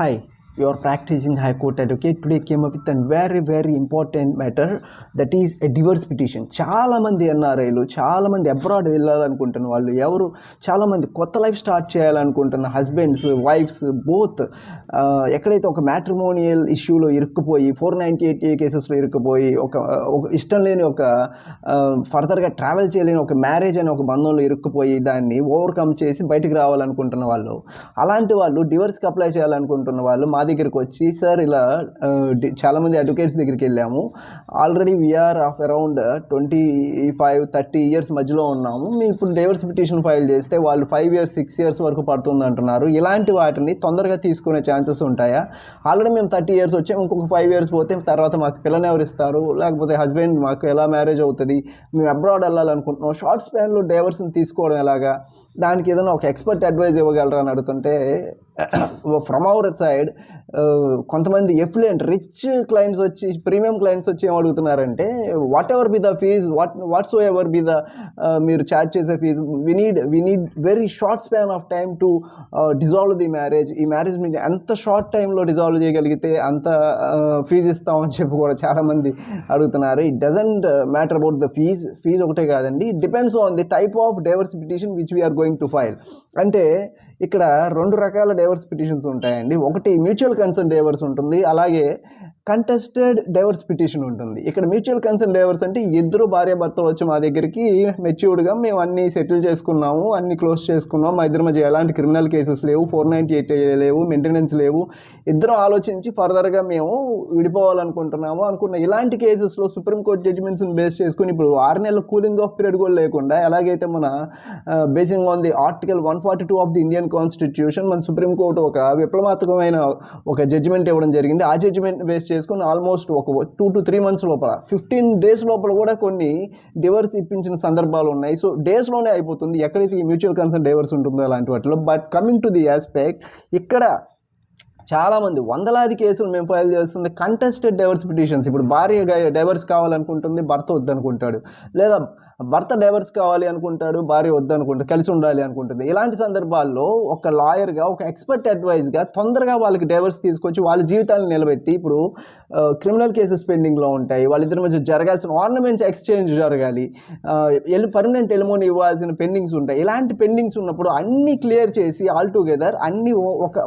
Hi, you are practicing High Court advocate. Today came up with a very important matter, that is a divorce petition. చాలా మంది ఎన్ఆర్ఐలు, చాలా మంది abroad వెళ్ళాలనుకుంటున్న వాళ్ళు, ఎవరు చాలా మంది కొత్త లైఫ్ స్టార్ట్ చేయాలనుకుంటున్న హస్బెండ్స్, వైఫ్స్ బోత్ ఎక్కడైతే ఒక మ్యాట్రిమోనియల్ ఇష్యూలో ఇరుక్కుపోయి 498A కేసెస్లో ఇరుక్కుపోయి ఒక ఇష్టం లేని ఒక ఫర్దర్గా ట్రావెల్ చేయలేని ఒక మ్యారేజ్ అనే ఒక బంధంలో ఇరుక్కుపోయి దాన్ని ఓవర్కమ్ చేసి బయటికి రావాలనుకుంటున్న వాళ్ళు, అలాంటి వాళ్ళు డివోర్స్కి అప్లై చేయాలనుకుంటున్న వాళ్ళు మా దగ్గరికి వచ్చి, సార్ ఇలా చాలామంది అడ్వకేట్స్ దగ్గరికి వెళ్ళాము, already we're of around 25-30 years మధ్యలో ఉన్నాము, మేము ఇప్పుడు డైవర్స్ పిటిషన్ ఫైల్ చేస్తే వాళ్ళు 5 years 6 years వరకు పడుతుంది అంటున్నారు, ఇలాంటి వాటిని తొందరగా తీసుకునే ఛాన్సెస్ ఉంటాయా? ఆల్రెడీ మేము 30 years వచ్చాము, ఇంకొక 5 years పోతే తర్వాత మాకు పిల్లని ఎవరు ఇస్తారు, లేకపోతే హస్బెండ్ మాకు ఎలా మ్యారేజ్ అవుతుంది, మేము అబ్రాడ్ వెళ్ళాలనుకుంటున్నాం, షార్ట్ స్పాన్లో డైవర్స్ని తీసుకోవడం ఎలాగా, దానికి ఏదైనా ఒక ఎక్స్పర్ట్ అడ్వైజ్ ఇవ్వగలరా అని అడుగుతుంటే, ఫ్రమ్ అవర్ సైడ్ కొంతమంది ఎఫ్లుయెంట్ రిచ్ క్లయింట్స్ వచ్చి, ప్రీమియం క్లయింట్స్ వచ్చి ఏం అడుగుతున్నారంటే, whatever be the fees, what's ever be the మీరు ఛార్జ్ చేసే fee, we need very short span of time to dissolve the marriage, ఈ మ్యారేజ్ మీరు ఎంత షార్ట్ టైంలో డిజాల్వ్ చేయగలిగితే అంత ఫీజు ఇస్తామని చెప్పి కూడా చాలామంది అడుగుతున్నారు. It doesn't matter about the fees ఒకటే కాదండి, it depends on the type of divorce petition which we're going to file. అంటే ఇక్కడ 2 రకాల డైవర్స్ పిటిషన్స్ ఉంటాయండి. ఒకటి మ్యూచువల్ కన్సర్న్ డైవర్స్ ఉంటుంది, అలాగే కంటెస్టెడ్ డైవర్స్ పిటిషన్ ఉంటుంది. ఇక్కడ మ్యూచువల్ కన్సర్న్ డైవర్స్ అంటే ఇద్దరు భార్యాభర్తలు వచ్చి మా దగ్గరికి మెచ్యూర్డ్గా మేము అన్నీ సెటిల్ చేసుకున్నాము, అన్నీ క్లోజ్ చేసుకున్నాం, మా ఇద్దరి మధ్య ఎలాంటి క్రిమినల్ కేసెస్ లేవు, 498 లేవు, మెయింటెనెన్స్ లేవు, ఇద్దరం ఆలోచించి ఫర్దర్గా మేము విడిపోవాలనుకుంటున్నాము అనుకున్న ఇలాంటి కేసెస్లో సుప్రీంకోర్టు జడ్జిమెంట్స్ని బేస్ చేసుకుని ఇప్పుడు 6 నెలల కూలింగ్ ఆఫ్ పీరియడ్ కూడా లేకుండా, ఎలాగైతే మన basing on the article 142 of the Indian constitution మన సుప్రీంకోర్టు ఒక విప్లవాత్మకమైన ఒక జడ్జిమెంట్ ఇవ్వడం జరిగింది. ఆ జడ్జిమెంట్ బేస్ చేసుకుని ఆల్మోస్ట్ ఒక 2 to 3 months లోపల 15 days లోపల కూడా కొన్ని డివర్స్ ఇప్పించిన సందర్భాలు ఉన్నాయి. సో డేస్లోనే అయిపోతుంది ఎక్కడైతే ఈ మ్యూచువల్ కన్సర్న్ డైవర్స్ ఉంటుందో అలాంటి వాటిలో. But coming to the aspect, ఇక్కడ చాలామంది వందలాది కేసులు మేము ఫైల్ చేస్తుంది కంటెస్టెడ్ డైవర్స్ పిటిషన్స్. ఇప్పుడు భార్య డైవర్స్ కావాలనుకుంటుంది, భర్త వద్దనుకుంటాడు, లేదా భర్త డైవర్స్ కావాలి అనుకుంటాడు, భార్య వద్దనుకుంటుంది, కలిసి ఉండాలి అనుకుంటుంది. ఇలాంటి సందర్భాల్లో ఒక లాయర్గా, ఒక ఎక్స్పర్ట్ అడ్వైజ్గా తొందరగా వాళ్ళకి డైవర్స్ తీసుకొచ్చి వాళ్ళ జీవితాలను నిలబెట్టి, ఇప్పుడు క్రిమినల్ కేసెస్ పెండింగ్లో ఉంటాయి, వాళ్ళిద్దరి మధ్య జరగాల్సిన ఆర్నమెంట్స్ ఎక్స్చేంజ్ జరగాలి, పర్మనెంట్ ఎలిమోని ఇవ్వాల్సిన పెండింగ్స్ ఉంటాయి. ఇలాంటి పెండింగ్స్ ఉన్నప్పుడు అన్నీ క్లియర్ చేసి ఆల్ టుగెదర్ అన్నీ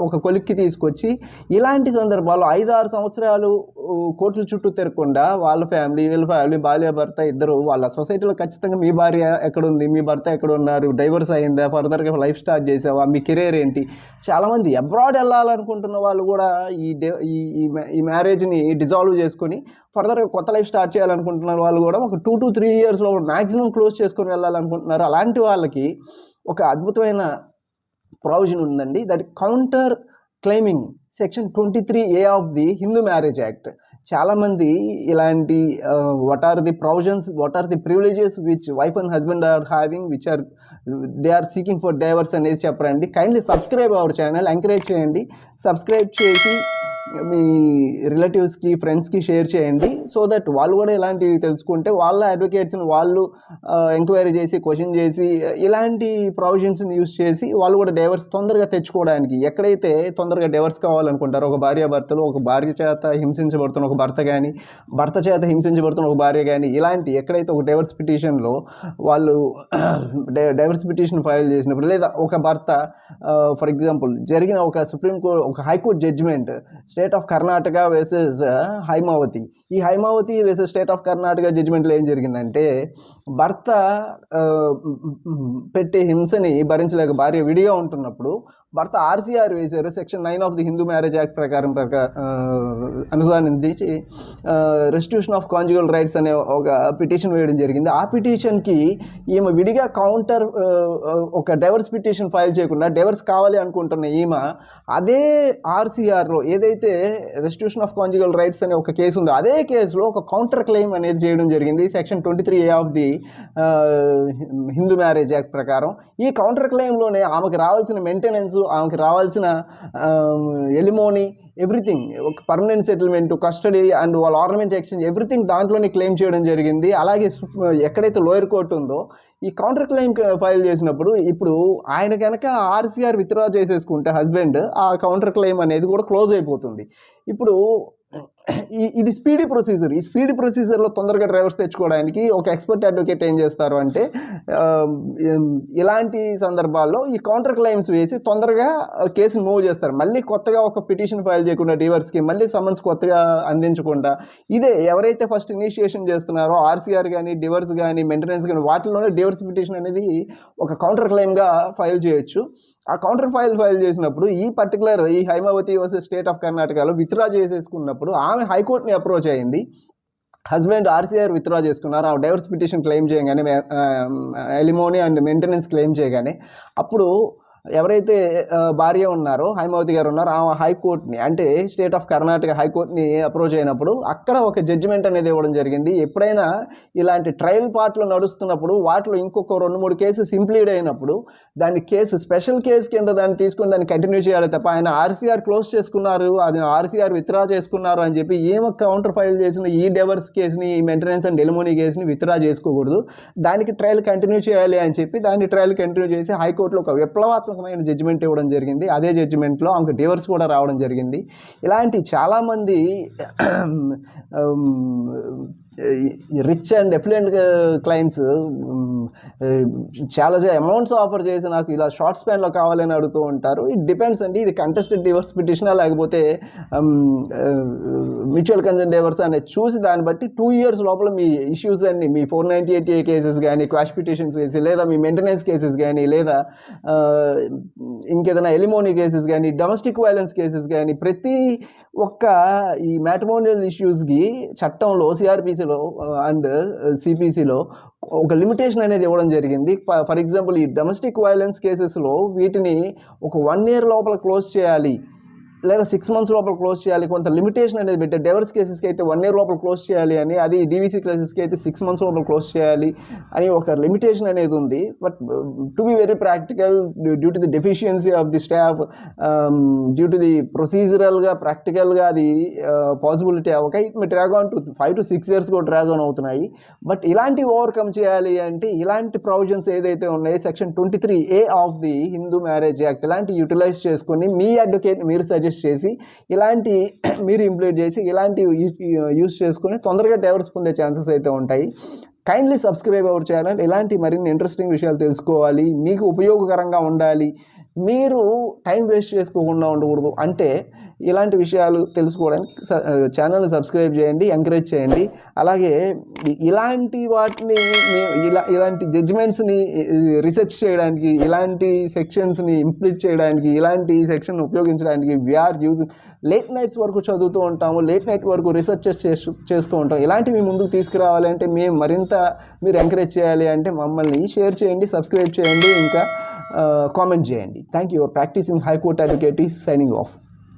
ఒక కొలిక్కి తీసుకొచ్చి, ఇలాంటి సందర్భాల్లో 5-6 సంవత్సరాలు కోర్టుల చుట్టూ తిరగకుండా వాళ్ళ ఫ్యామిలీ, వీళ్ళ ఫ్యామిలీ, భార్య భర్త ఇద్దరు వాళ్ళ సొసైటీలో ఖచ్చితంగా మీ భార్య ఎక్కడుంది, మీ భర్త ఎక్కడ ఉన్నారు, డైవర్స్ అయిందా, ఫర్దర్గా లైఫ్ స్టార్ట్ చేసావా, మీ కెరీర్ ఏంటి. చాలామంది అబ్రాడ్ వెళ్ళాలనుకుంటున్న వాళ్ళు కూడా ఈ మ్యారేజ్ని డిజాల్వ్ చేసుకొని ఫర్దర్గా కొత్త లైఫ్ స్టార్ట్ చేయాలనుకుంటున్న వాళ్ళు కూడా ఒక 2 to 3 yearsలో మ్యాక్సిమం క్లోజ్ చేసుకొని వెళ్ళాలనుకుంటున్నారు. అలాంటి వాళ్ళకి ఒక అద్భుతమైన ప్రొవిజన్ ఉందండి, that counter claiming section 23A of the Hindu Marriage Act. చాలామంది ఇలాంటి what are the provisions, what are the privileges which wife and husband are having, which are they are seeking for divorce అనేది చెప్పరండి. Kindly subscribe our channel, encourage చేయండి, subscribe చేసి మీ రిలేటివ్స్కి, ఫ్రెండ్స్కి share చేయండి, సో దట్ వాళ్ళు కూడా ఇలాంటివి తెలుసుకుంటే వాళ్ళ అడ్వకేట్స్ని వాళ్ళు ఎంక్వైరీ చేసి, క్వశ్చన్ చేసి, ఇలాంటి ప్రొవిజన్స్ని యూస్ చేసి వాళ్ళు కూడా డైవర్స్ తొందరగా తెచ్చుకోవడానికి, ఎక్కడైతే తొందరగా డైవర్స్ కావాలనుకుంటారో ఒక భార్యాభర్తలు, ఒక భార్య చేత హింసించబడుతున్న ఒక భర్త కానీ, భర్త చేత హింసించబడుతున్న ఒక భార్య కానీ, ఇలాంటి ఎక్కడైతే ఒక డైవర్స్ పిటిషన్లో వాళ్ళు డైవర్స్ పిటిషన్ ఫైల్ చేసినప్పుడు, లేదా ఒక భర్త ఫర్ ఎగ్జాంపుల్ జరిగిన ఒక సుప్రీంకోర్టు, ఒక High Court judgment, state of Karnataka versus Haimavathi, ఈ Haimavathi versus state of Karnataka జడ్జిమెంట్లో ఏం జరిగిందంటే, భర్త పెట్టే హింసని భరించలేక భార్య విడిగా ఉంటున్నప్పుడు భర్త RCR వేశారు, section 9 of the Hindu Marriage Act అనుసంధానించి రెస్టిట్యూషన్ ఆఫ్ కాంజుగల్ రైట్స్ అనే ఒక పిటిషన్ వేయడం జరిగింది. ఆ పిటిషన్కి ఈమె విడిగా కౌంటర్ ఒక డైవర్స్ పిటిషన్ ఫైల్ చేయకుండా డైవర్స్ కావాలి అనుకుంటున్న ఈమె అదే RCRలో ఏదైతే రెస్టిట్యూషన్ ఆఫ్ కాంజుగల్ రైట్స్ అనే ఒక కేసు ఉందో అదే కేసులో ఒక కౌంటర్ క్లెయిమ్ అనేది చేయడం జరిగింది, section 23A of the Hindu Marriage act ప్రకారం. ఈ కౌంటర్ క్లెయిమ్లోనే ఆమెకు రావాల్సిన మెయింటెనెన్స్, ఆమెకి రావాల్సిన ఎలిమోనీ ఎవ్రీథింగ్, ఒక పర్మనెంట్ సెటిల్మెంట్, కస్టడీ అండ్ వాళ్ళ ఆర్నమెంట్ ఎక్స్చేంజ్ ఎవ్రీథింగ్ దాంట్లోనే క్లెయిమ్ చేయడం జరిగింది. అలాగే ఎక్కడైతే లోయర్ కోర్టు ఉందో ఈ కౌంటర్ క్లెయిమ్ ఫైల్ చేసినప్పుడు ఇప్పుడు ఆయన కనుక ఆర్సీఆర్ విత్డ్రా చేసేసుకుంటే హస్బెండ్, ఆ కౌంటర్ క్లెయిమ్ అనేది కూడా క్లోజ్ అయిపోతుంది. ఇప్పుడు ఇది స్పీడీ ప్రొసీజర్. ఈ స్పీడీ ప్రొసీజర్లో తొందరగా డ్రైవర్స్ తెచ్చుకోవడానికి ఒక ఎక్స్పర్ట్ అడ్వకేట్ ఏం చేస్తారు అంటే ఇలాంటి సందర్భాల్లో ఈ కౌంటర్ క్లెయిమ్స్ వేసి తొందరగా కేసును మూవ్ చేస్తారు. మళ్ళీ కొత్తగా ఒక పిటిషన్ ఫైల్ చేయకుండా డివర్స్కి, మళ్ళీ సమన్స్ కొత్తగా అందించకుండా, ఇదే ఎవరైతే ఫస్ట్ ఇనిషియేషన్ చేస్తున్నారో ఆర్సీఆర్ కానీ డివర్స్ కానీ మెయింటెనెన్స్ కానీ వాటిలోనే డివర్స్ పిటిషన్ అనేది ఒక కౌంటర్ క్లెయిమ్గా ఫైల్ చేయొచ్చు. ఆ కౌంటర్ ఫైల్ చేసినప్పుడు ఈ పర్టికులర్ ఈ హైమావతి వర్సెస్ స్టేట్ ఆఫ్ కర్ణాటకలో విత్డ్రా చేసేసుకున్నప్పుడు ఆమె హైకోర్టుని అప్రోచ్ అయింది. హస్బెండ్ ఆర్సీఆర్ విత్డ్రా చేసుకున్నారు. ఆ డైవర్స్ పిటిషన్ క్లెయిమ్ చేయగానే, ఎలిమోనీ అండ్ మెయింటెనెన్స్ క్లెయిమ్ చేయగానే, అప్పుడు ఎవరైతే భార్య ఉన్నారో హైమావతి గారు ఉన్నారో ఆమె హైకోర్టుని, అంటే స్టేట్ ఆఫ్ కర్ణాటక హైకోర్టుని అప్రోచ్ అయినప్పుడు అక్కడ ఒక జడ్జిమెంట్ అనేది ఇవ్వడం జరిగింది. ఎప్పుడైనా ఇలాంటి ట్రయల్ పార్ట్లో నడుస్తున్నప్పుడు వాటిలో ఇంకొక 2-3 కేసెస్ ఇంప్లీడ్ అయినప్పుడు దాని కేసు స్పెషల్ కేసు కింద దాన్ని తీసుకుని దాన్ని కంటిన్యూ చేయాలి తప్ప ఆయన ఆర్సీఆర్ క్లోజ్ చేసుకున్నారు, అది ఆర్సీఆర్ విత్డ్రా చేసుకున్నారు అని చెప్పి ఏమో కౌంటర్ ఫైల్ చేసిన ఈ డివర్స్ కేసుని, ఈ మెయింటెనెన్స్ అండ్ ఎలిమోనీ కేసుని విత్డ్రా చేసుకోకూడదు, దానికి ట్రయల్ కంటిన్యూ చేయాలి అని చెప్పి దాన్ని ట్రయల్ కంటిన్యూ చేసి హైకోర్టులో ఒక విప్లవాత్మకమైన జడ్జిమెంట్ ఇవ్వడం జరిగింది. అదే జడ్జిమెంట్లో ఆమెకు డివర్స్ కూడా రావడం జరిగింది. ఇలాంటి చాలామంది రిచ్ అండ్ ఎఫ్లుయెంట్ క్లయింట్స్ చాలా అమౌంట్స్ ఆఫర్ చేసి నాకు ఇలా షార్ట్ స్పాన్లో కావాలని అడుగుతూ ఉంటారు. ఇట్ డిపెండ్స్ అండి, ఇది కంటెస్టెడ్ డివర్స్ పిటిషనా లేకపోతే మ్యూచువల్ కన్సెంట్ డివర్స్ అనేది చూసి దాన్ని బట్టి 2 years లోపల మీ ఇష్యూస్ అన్ని, మీ 498A కేసెస్ కానీ, క్వాష్ పిటిషన్స్ కేసు, లేదా మీ మెయింటెనెన్స్ కేసెస్ కానీ, లేదా ఇంకేదైనా ఎలిమోనీ కేసెస్ కానీ, డొమెస్టిక్ వైలెన్స్ కేసెస్ కానీ, ప్రతి ఒక్క ఈ మ్యాట్రిమోనియల్ ఇష్యూస్కి చట్టంలో సిఆర్పిసిలో అండ్ సిపిసిలో ఒక లిమిటేషన్ అనేది ఇవ్వడం జరిగింది. ఫర్ ఎగ్జాంపుల్ ఈ డొమెస్టిక్ వైలెన్స్ కేసెస్లో వీటిని ఒక 1 year లోపల క్లోజ్ చేయాలి, లేదా 6 months లోపల క్లోజ్ చేయాలి, కొంత లిమిటేషన్ అనేది పెట్టారు. డైవర్స్ కేసెస్కి అయితే 1 year లోపల క్లోజ్ చేయాలి అని, అది డీవీసీ కేసెస్కి అయితే 6 months లోపల క్లోజ్ చేయాలి అని ఒక లిమిటేషన్ అనేది ఉంది. But to be very practical, due to the deficiency of the staff, due to the ప్రొసీజరల్గా ప్రాక్టికల్గా అది పాసిబిలిటీ అవ్వక it may drag on to 5 to 6 years కూడా డ్రాగ్ ఆన్ అవుతున్నాయి. బట్ ఇలాంటివి ఓవర్కమ్ చేయాలి అంటే ఇలాంటి ప్రొవిజన్స్ ఏదైతే ఉన్నాయో section 23A of the Hindu Marriage Act ఇలాంటి యూటిలైజ్ చేసుకొని మీ అడ్వకేట్ మీరు సజెస్ట్ చేసి ఇలాంటి మీరు ఇంప్లిమెంట్ చేసి ఇలాంటివి యూజ్ చేసుకుని తొందరగా డైవర్స్ పొందే ఛాన్సెస్ అయితే ఉంటాయి. Kindly subscribe our channel. ఇలాంటి మరిన్ని ఇంట్రెస్టింగ్ విషయాలు తెలుసుకోవాలి, మీకు ఉపయోగకరంగా ఉండాలి, మీరు టైం వేస్ట్ చేసుకోకుండా ఉండకూడదు అంటే ఇలాంటి విషయాలు తెలుసుకోవడానికి ఛానల్ని సబ్స్క్రైబ్ చేయండి, ఎంకరేజ్ చేయండి. అలాగే ఇలాంటి వాటిని ఇలాంటి జడ్జిమెంట్స్ని రీసెర్చ్ చేయడానికి, ఇలాంటి సెక్షన్స్ని ఇంప్లిమెంట్ చేయడానికి, ఇలాంటి సెక్షన్ ఉపయోగించడానికి వీఆర్ యూజింగ్ లేట్ నైట్స్ వరకు చదువుతూ ఉంటాము, లేట్ నైట్ వరకు రీసెర్చెస్ చేస్తూ ఉంటాం. ఇలాంటివి ముందుకు తీసుకురావాలి అంటే మేము మరింత మీరు ఎంకరేజ్ చేయాలి అంటే మమ్మల్ని షేర్ చేయండి, సబ్స్క్రైబ్ చేయండి, ఇంకా కామెంట్ చేయండి. Thank you. Practising high court advocate is signing of.